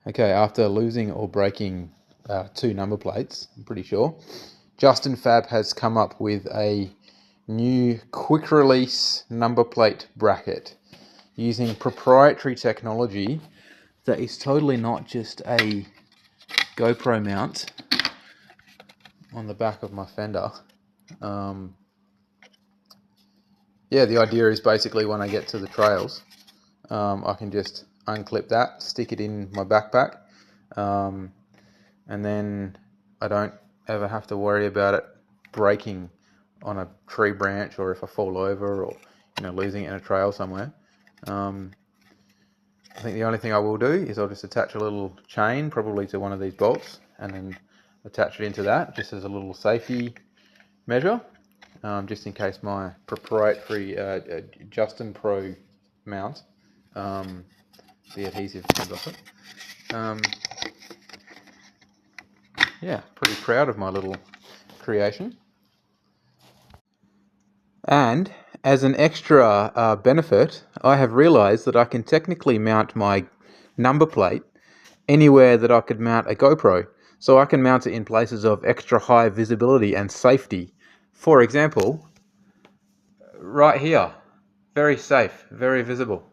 Okay, after losing or breaking two number plates, I'm pretty sure, Justin Fab has come up with a new quick release number plate bracket using proprietary technology that is totally not just a GoPro mount on the back of my fender. Yeah, the idea is basically when I get to the trails, I can just unclip that, stick it in my backpack, and then I don't ever have to worry about it breaking on a tree branch, or if I fall over, or losing it in a trail somewhere. I think the only thing I will do is I'll just attach a little chain, probably to one of these bolts, and then attach it into that, just as a little safety measure, just in case my proprietary Justin Pro mount, the adhesive comes off it. Yeah, pretty proud of my little creation. And as an extra benefit, I have realized that I can technically mount my number plate anywhere that I could mount a GoPro. So I can mount it in places of extra high visibility and safety. For example, right here. Very safe, very visible.